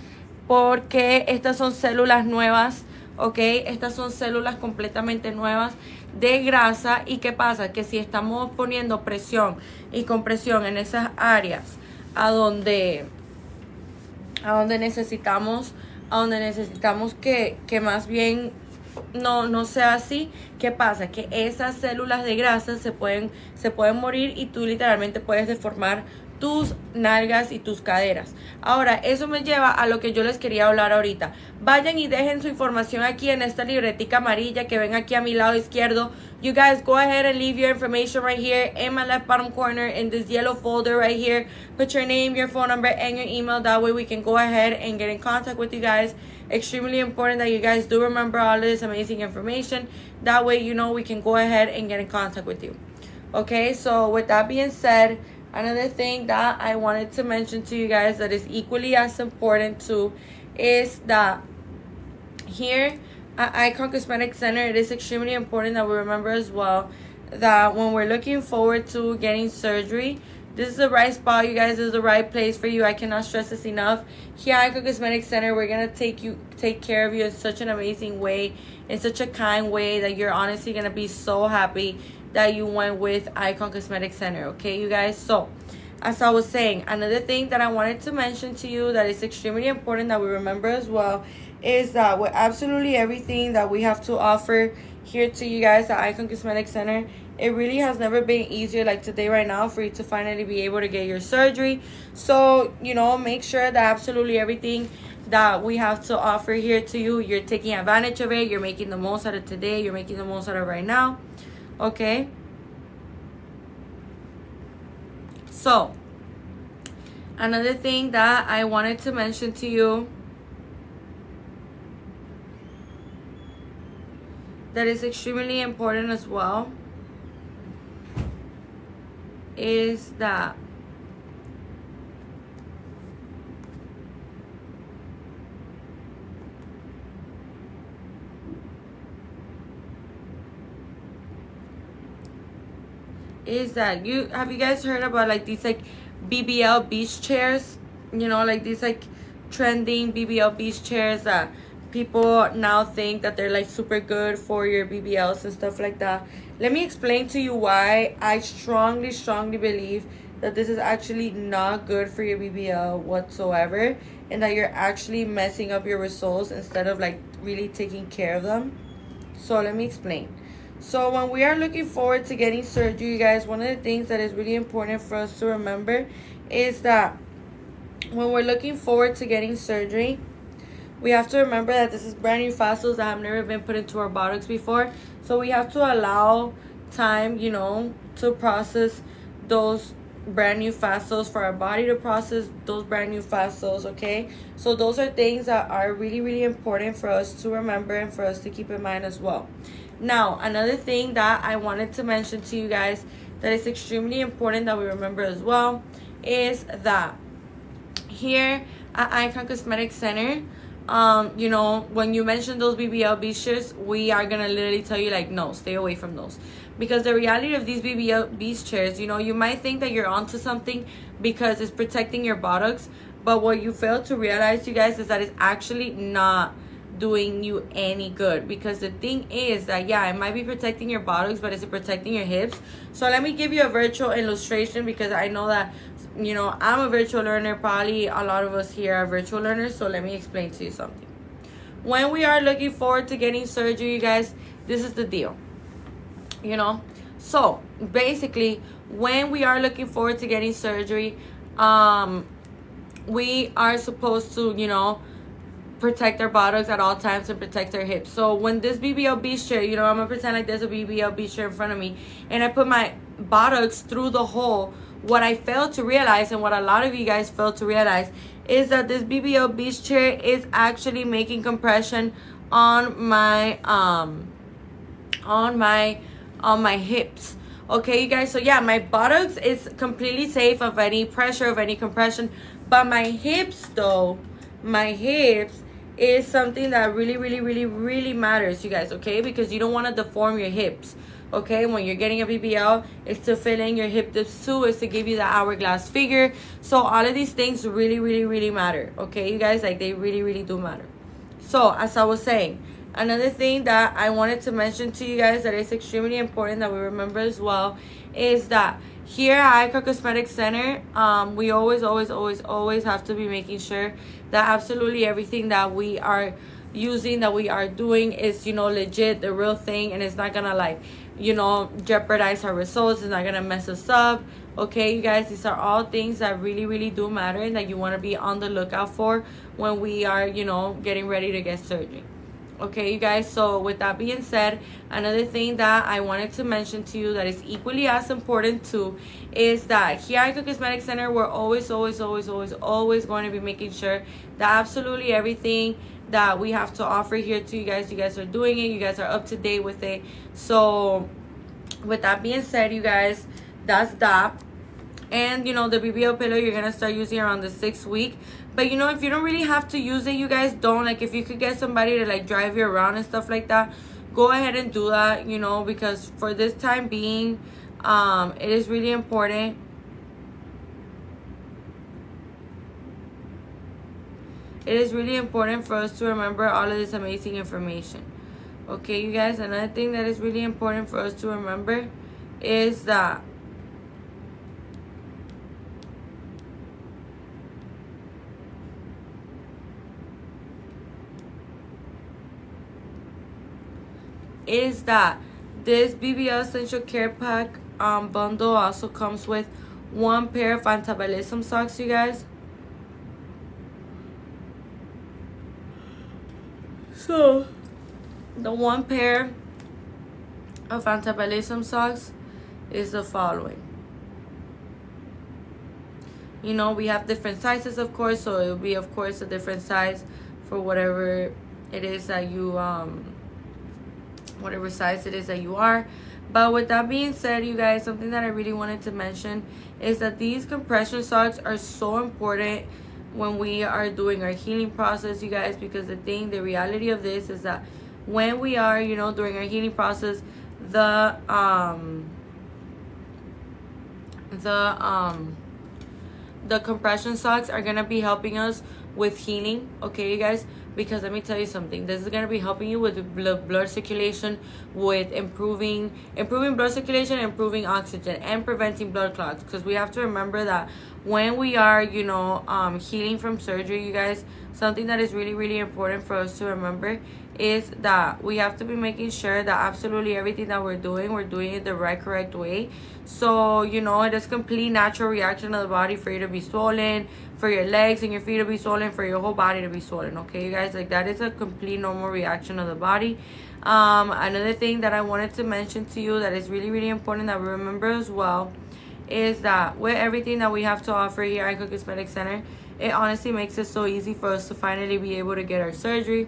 porque estas son células nuevas, ¿ok? Estas son células completamente nuevas de grasa. ¿Y qué pasa? Que si estamos poniendo presión y compresión en esas áreas a donde necesitamos que más bien no sea así, ¿qué pasa? Que esas células de grasa se pueden morir y tú literalmente puedes deformar tus nalgas y tus caderas. Ahora, eso me lleva a lo que yo les quería hablar ahorita. Vayan y dejen su información aquí en esta libretica amarilla que ven aquí a mi lado izquierdo. You guys go ahead and leave your information right here in my left bottom corner in this yellow folder right here. Put your name, your phone number, and your email. That way we can go ahead and get in contact with you guys. Extremely important that you guys do remember all this amazing information. That way, you know, we can go ahead and get in contact with you. Okay, so with that being said, another thing that I wanted to mention to you guys that is equally as important too is that here at Icon Cosmetic Center, it is extremely important that we remember as well that when we're looking forward to getting surgery, this is the right spot, you guys. This is the right place for you. I cannot stress this enough. Here at Icon Cosmetic Center, we're going to take care of you in such an amazing way, in such a kind way, that you're honestly going to be so happy that you went with Icon Cosmetic Center, okay, you guys? So, as I was saying, another thing that I wanted to mention to you that is extremely important that we remember as well is that with absolutely everything that we have to offer here to you guys at Icon Cosmetic Center, it really has never been easier like today right now for you to finally be able to get your surgery. So, you know, make sure that absolutely everything that we have to offer here to you, you're taking advantage of it, you're making the most out of today, you're making the most out of right now. Okay, so another thing that I wanted to mention to you that is extremely important as well is that have you guys heard about like these like BBL beach chairs? You know, like these like trending BBL beach chairs that people now think that they're like super good for your BBLs and stuff like that. Let me explain to you why I strongly believe that this is actually not good for your BBL whatsoever, and that you're actually messing up your results instead of like really taking care of them. So let me explain. So when we are looking forward to getting surgery, you guys, one of the things that is really important for us to remember is that when we're looking forward to getting surgery, we have to remember that this is brand new fat cells that have never been put into our buttocks before. So we have to allow time, you know, to process those brand new fat cells, for our body to process those brand new fat cells, okay? So those are things that are really important for us to remember and for us to keep in mind as well. Now, another thing that I wanted to mention to you guys that is extremely important that we remember as well is that here at Icon Cosmetic Center, you know, when you mention those BBL beach chairs, we are gonna literally tell you like, no, stay away from those. Because the reality of these BBL beach chairs, you know, you might think that you're onto something because it's protecting your buttocks, but what you fail to realize, you guys, is that it's actually not doing you any good. Because the thing is that, yeah, it might be protecting your buttocks, but is it protecting your hips? So let me give you a virtual illustration, because I know that, you know, I'm a virtual learner. Probably a lot of us here are virtual learners. So let me explain to you something. When we are looking forward to getting surgery, you guys, this is the deal, you know. So basically, when we are looking forward to getting surgery, we are supposed to, you know, protect our buttocks at all times and protect our hips. So when this BBL beach chair, you know, I'm gonna pretend like there's a BBL beach chair in front of me, and I put my buttocks through the hole. What I failed to realize, and what a lot of you guys fail to realize, is that this BBL beach chair is actually making compression on my hips. Okay, you guys. So yeah, my buttocks is completely safe of any pressure, of any compression, but my hips, though, my hips is something that really matters, you guys. Okay, because you don't want to deform your hips. Okay, when you're getting a BBL, it's to fill in your hip dips too, is to give you the hourglass figure. So all of these things really matter. Okay, you guys, like, they really do matter. So as I was saying, another thing that I wanted to mention to you guys that is extremely important that we remember as well, is that here at Icon Cosmetic Center, we always have to be making sure that absolutely everything that we are using, that we are doing, is, you know, legit, the real thing, and it's not gonna, like, you know, jeopardize our results. It's not gonna mess us up. Okay, you guys, these are all things that really do matter, and that you want to be on the lookout for when we are, you know, getting ready to get surgery. Okay, you guys, so with that being said, another thing that I wanted to mention to you that is equally as important too, is that here at Icon Cosmetic Center, we're always going to be making sure that absolutely everything that we have to offer here to you guys are doing it, you guys are up to date with it. So with that being said, you guys, that's that. And, you know, the BBL pillow you're gonna start using around the 6th week. But, you know, if you don't really have to use it, you guys don't. Like, if you could get somebody to, like, drive you around and stuff like that, go ahead and do that, you know, because for this time being, it is really important. It is really important for us to remember all of this amazing information. Okay, you guys, another thing that is really important for us to remember is that this BBL Essential Care Pack bundle also comes with 1 pair of anti-ballism socks, you guys. So the 1 pair of anti-ballism socks is the following. You know, we have different sizes, of course, so it will be, of course, a different size for whatever it is that you whatever size it is that you are. But with that being said, you guys, something that I really wanted to mention is that these compression socks are so important when we are doing our healing process, you guys, because the reality of this is that when we are, you know, during our healing process, the compression socks are gonna be helping us with healing. Okay, you guys, because let me tell you something, this is going to be helping you with blood circulation, with improving blood circulation, improving oxygen, and preventing blood clots. Because we have to remember that when we are, you know, healing from surgery, you guys, something that is really important for us to remember is that we have to be making sure that absolutely everything that we're doing it the correct way. So, you know, it is complete natural reaction of the body for you to be swollen, for your legs and your feet to be swollen, for your whole body to be swollen. Okay, you guys, like, that is a complete normal reaction of the body. Another thing that I wanted to mention to you that is really important that we remember as well is that with everything that we have to offer here at Icon Cosmetic Center, it honestly makes it so easy for us to finally be able to get our surgery.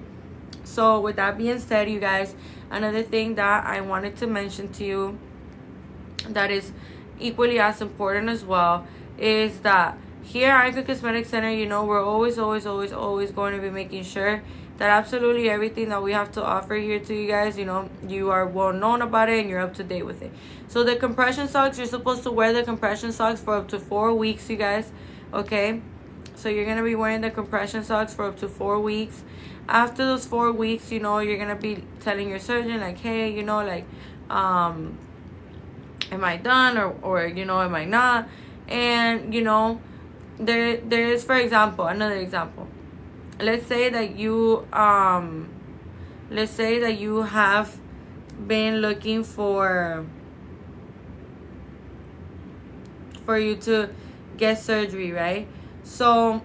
So with that being said, you guys, another thing that I wanted to mention to you that is equally as important as well is that here at Icon Cosmetic Center, you know, we're always going to be making sure that absolutely everything that we have to offer here to you guys, you know, you are well known about it and you're up to date with it. So the compression socks, you're supposed to wear the compression socks for up to 4 weeks, you guys. Okay, so you're gonna be wearing the compression socks for up to 4 weeks. After those 4 weeks, you know, you're gonna be telling your surgeon like, hey, you know, like, am I done, or you know, am I not? And you know, there is, for example, another example. Let's say that you have been looking for you to get surgery, right? So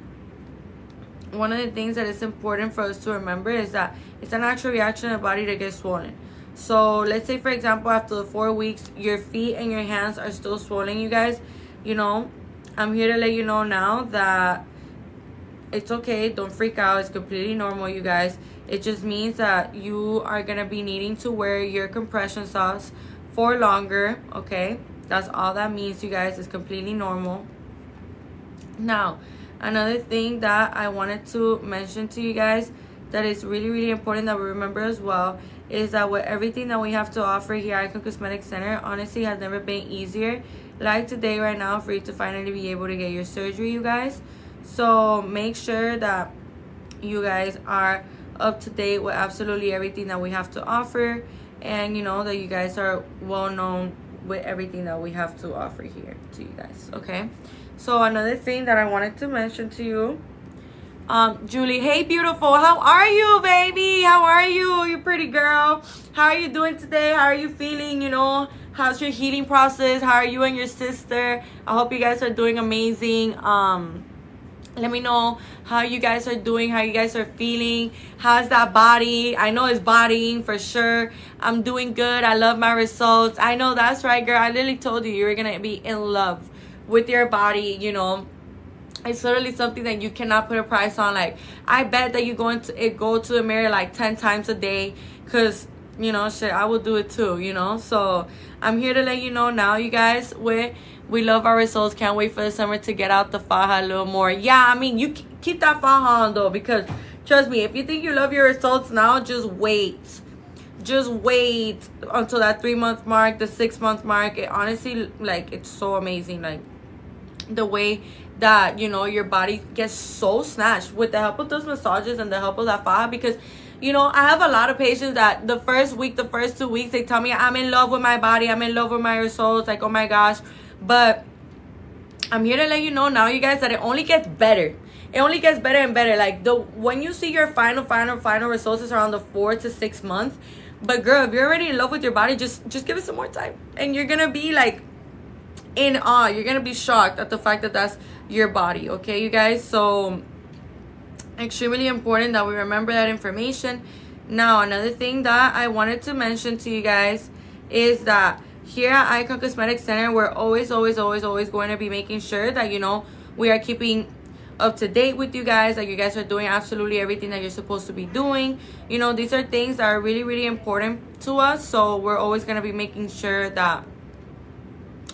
one of the things that is important for us to remember is that it's a natural reaction of the body to get swollen. So let's say, for example, after the 4 weeks, your feet and your hands are still swollen, you guys. You know, I'm here to let you know now that it's okay. Don't freak out. It's completely normal, you guys. It just means that you are going to be needing to wear your compression socks for longer, okay? That's all that means, you guys. It's completely normal. Now, another thing that I wanted to mention to you guys that is really important that we remember as well is that with everything that we have to offer here at Icon Cosmetic Center, honestly has never been easier like today right now for you to finally be able to get your surgery, you guys. So make sure that you guys are up to date with absolutely everything that we have to offer, and you know that you guys are well known with everything that we have to offer here to you guys. Okay, so another thing that I wanted to mention to you, Julie, hey beautiful, how are you, baby? How are you, you pretty girl? How are you doing today? How are you feeling? You know, how's your healing process? How are you and your sister? I hope you guys are doing amazing. Let me know how you guys are doing, how you guys are feeling. How's that body? I know it's bodying for sure. I'm doing good. I love my results. I know, that's right, girl. I literally told you were gonna be in love with your body, you know. It's literally something that you cannot put a price on. Like, I bet that you go to the mirror like 10 times a day, because, you know, shit, I will do it too, you know. So I'm here to let you know now, you guys, we love our results. Can't wait for the summer to get out the faja a little more. Yeah, I mean, you keep that faja on though, because trust me, if you think you love your results now, just wait. Just wait until that 3-month mark, the 6-month mark. It honestly, like, it's so amazing. Like, the way that, you know, your body gets so snatched with the help of those massages and the help of that faja. Because, you know, I have a lot of patients that the first 2 weeks, they tell me, I'm in love with my body, I'm in love with my results, like, oh my gosh. But I'm here to let you know now, you guys, that it only gets better. It only gets better and better. Like, when you see your final results is around the 4 to 6 months. But girl, if you're already in love with your body, just give it some more time, and you're gonna be like in awe. You're gonna be shocked at the fact that that's your body. Okay, you guys. So extremely important that we remember that information. Now, another thing that I wanted to mention to you guys is that here at Icon Cosmetic Center, we're always going to be making sure that, you know, we are keeping up to date with you guys, that you guys are doing absolutely everything that you're supposed to be doing. You know, these are things that are really important to us. So we're always going to be making sure that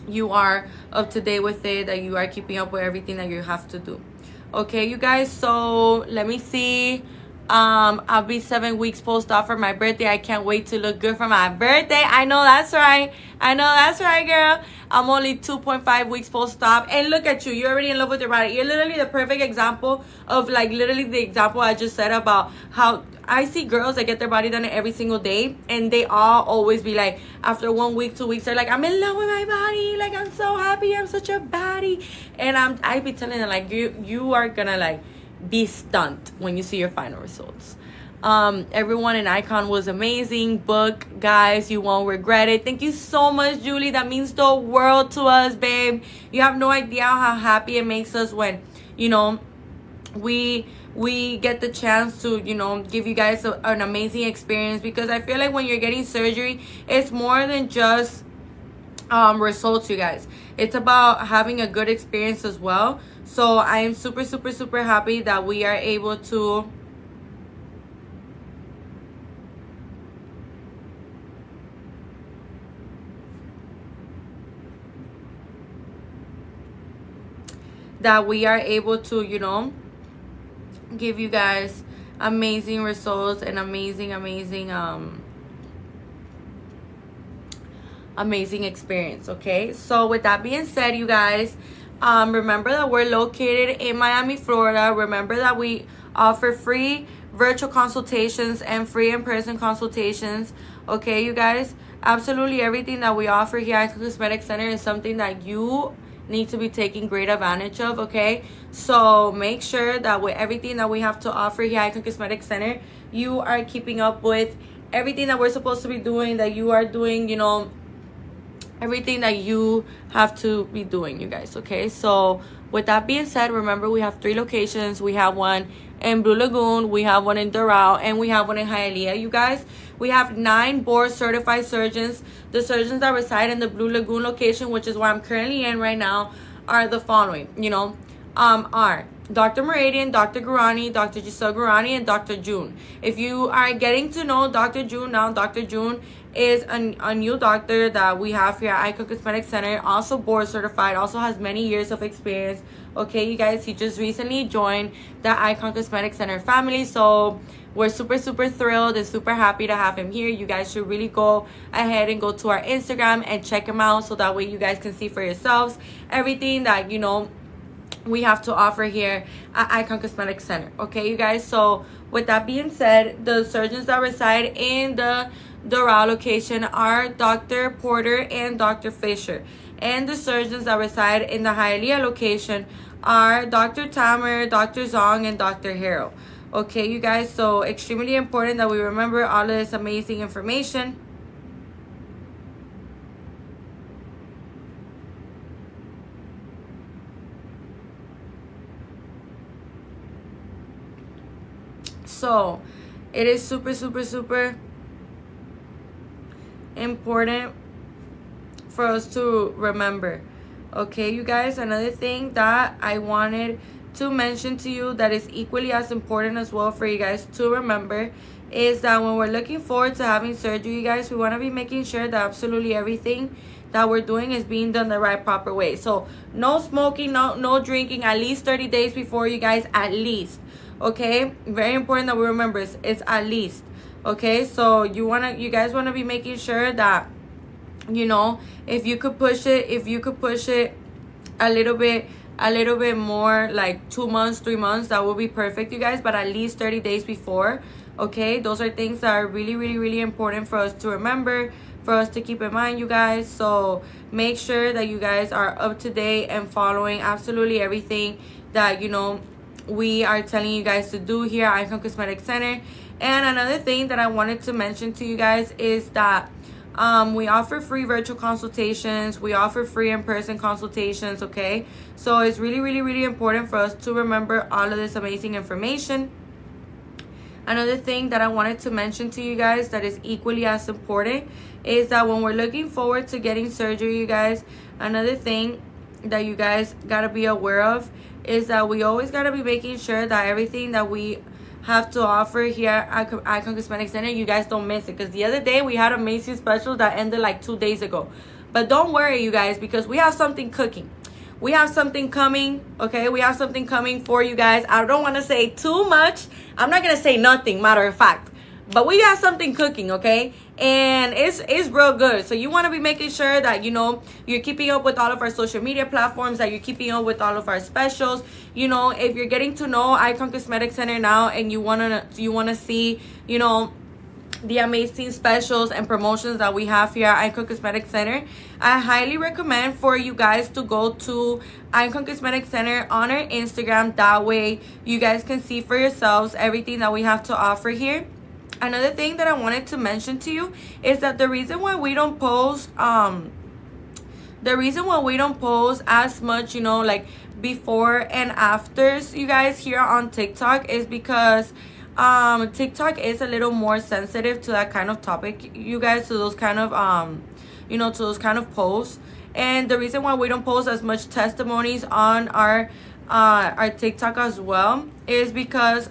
you are up to date with it, that you are keeping up with everything that you have to do. Okay, you guys, so let me see. I'll be 7 weeks post-op for my birthday. I can't wait to look good for my birthday. I know that's right. I know that's right, girl. I'm only 2.5 weeks post-op. And look at you. You're already in love with your body. You're literally the perfect example of, like, literally the example I just said about how I see girls that get their body done every single day. And they all always be like, after 1 week, 2 weeks, they're like, I'm in love with my body. Like, I'm so happy. I'm such a baddie. And I be telling them, like, you are gonna, like, be stunned when you see your final results. Everyone in Icon was amazing. Book, guys, you won't regret it. Thank you so much, Julie. That means the world to us, babe. You have no idea how happy it makes us when, you know, we get the chance to, you know, give you guys an amazing experience. Because I feel like when you're getting surgery, it's more than just results, you guys. It's about having a good experience as well. So I am super happy that we are able to that we are able to, you know, give you guys amazing results and amazing experience. Okay, so with that being said, you guys, remember that we're located in Miami, Florida. Remember that we offer free virtual consultations and free in-person consultations. Okay, you guys, absolutely everything that we offer here at Icon Cosmetic Center is something that you need to be taking great advantage of. Okay, so make sure that with everything that we have to offer here at Icon Cosmetic Center, you are keeping up with everything that we're supposed to be doing, that you are doing, you know, everything that you have to be doing, you guys. Okay, so with that being said, remember we have 3 locations. We have one in Blue Lagoon, we have one in Doral, and we have one in Hialeah. You guys, we have 9 board certified surgeons. The surgeons that reside in the Blue Lagoon location, which is where I'm currently in right now, are the following, you know, are Dr. Meridian, Dr. Gurani, Dr. Giselle Gurani, and Dr. June. If you are getting to know Dr. June now, Dr. June is a new doctor that we have here at Icon Cosmetic Center, also board certified, also has many years of experience. Okay, you guys, he just recently joined the Icon Cosmetic Center family, so we're super thrilled and super happy to have him here. You guys should really go ahead and go to our Instagram and check him out, so that way you guys can see for yourselves everything that, you know, we have to offer here at Icon Cosmetic Center. Okay, you guys, so with that being said, the surgeons that reside in the Doral location are Dr. Porter and Dr. Fisher, and the surgeons that reside in the Hialeah location are Dr. Tamer, Dr. Zong, and Dr. Harrell. Okay, you guys, so extremely important that we remember all of this amazing information. So it is super important for us to remember. Okay, you guys, another thing that I wanted to mention to you that is equally as important as well for you guys to remember is that when we're looking forward to having surgery, you guys, we want to be making sure that absolutely everything that we're doing is being done the right proper way. So no smoking, no drinking at least 30 days before, you guys, at least. Okay, very important that we remember it's at least. Okay, so you guys want to be making sure that, you know, if you could push it a little bit more, like 2 months, 3 months, that would be perfect, you guys, but at least 30 days before. Okay, those are things that are really important for us to remember, for us to keep in mind, you guys. So make sure that you guys are up to date and following absolutely everything that, you know, we are telling you guys to do here at Icon Cosmetic Center. And another thing that I wanted to mention to you guys is that we offer free virtual consultations, we offer free in-person consultations. Okay, so it's really important for us to remember all of this amazing information. Another thing that I wanted to mention to you guys that is equally as important is that when we're looking forward to getting surgery, you guys, another thing that you guys gotta be aware of is that we always gotta be making sure that everything that we have to offer here at Icon Cosmetic Center, you guys don't miss it. Because the other day we had a amazing special that ended like 2 days ago. But don't worry, you guys, because we have something cooking. We have something coming, okay? We have something coming for you guys. I don't want to say too much. I'm not going to say nothing, matter of fact. But we got something cooking, okay? And it's real good. So you want to be making sure that, you know, you're keeping up with all of our social media platforms, that you're keeping up with all of our specials. You know, if you're getting to know Icon Cosmetic Center now and you want to see, you know, the amazing specials and promotions that we have here at Icon Cosmetic Center, I highly recommend for you guys to go to Icon Cosmetic Center on our Instagram. That way you guys can see for yourselves everything that we have to offer here. Another thing that I wanted to mention to you is that the reason why we don't post as much, you know, like before and afters, you guys, here on TikTok is because TikTok is a little more sensitive to that kind of topic, you guys, to those kind of you know, to those kind of posts. And the reason why we don't post as much testimonies on our TikTok as well is because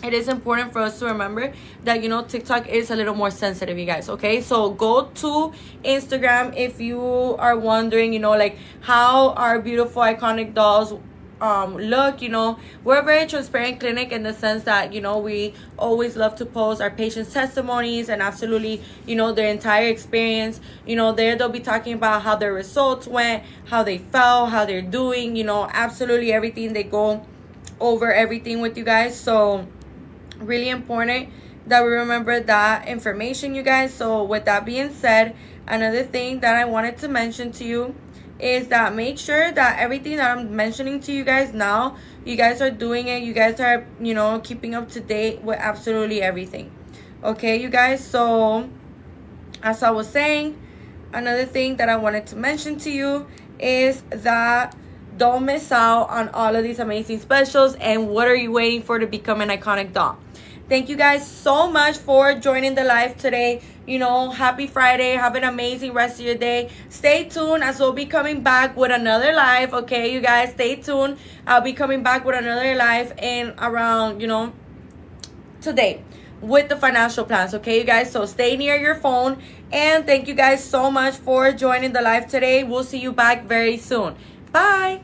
it is important for us to remember that, you know, TikTok is a little more sensitive, you guys, okay? So go to Instagram if you are wondering, you know, like how our beautiful iconic dolls look. You know, we're a very transparent clinic in the sense that, you know, we always love to post our patients' testimonies and absolutely, you know, their entire experience. You know, there they'll be talking about how their results went, how they felt, how they're doing, you know, absolutely everything. They go over everything with you guys. So really important that we remember that information, you guys. So with that being said, another thing that I wanted to mention to you is that make sure that everything that I'm mentioning to you guys now, you guys are doing it. You guys are, you know, keeping up to date with absolutely everything. Okay, you guys. So as I was saying, another thing that I wanted to mention to you is that don't miss out on all of these amazing specials. And what are you waiting for to become an iconic doll? Thank you guys so much for joining the live today. You know, happy Friday. Have an amazing rest of your day. Stay tuned as we'll be coming back with another live. Okay, you guys, stay tuned. I'll be coming back with another live in around, you know, today with the financial plans. Okay, you guys, so stay near your phone. And thank you guys so much for joining the live today. We'll see you back very soon. Bye.